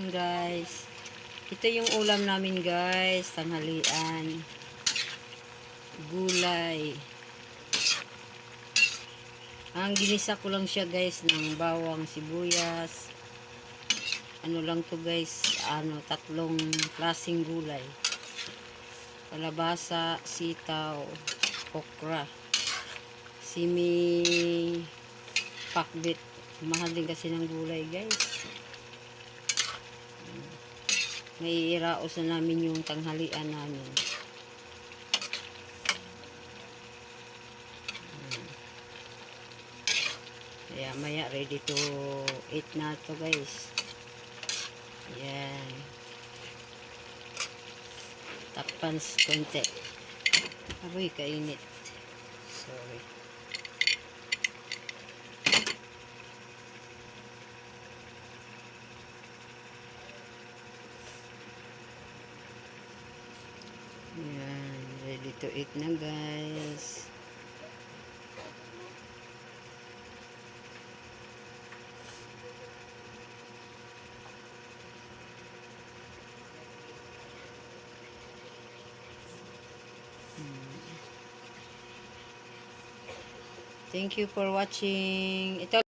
hapon guys. Ito yung ulam namin guys, tanghalian. Gulay. Ang ginisa ko lang siya guys ng bawang, sibuyas. Ano lang to guys, tatlong klaseng gulay. Kalabasa, sitaw, okra, simi, pakbit. Mahal din kasi ng gulay guys. May iraos na namin yung tanghalian namin. Kaya maya ready to eat na to guys. Yan. Takpan konti. Aroy, kainit. Sorry. Yan. Ready to eat na guys. Thank you for watching. Ito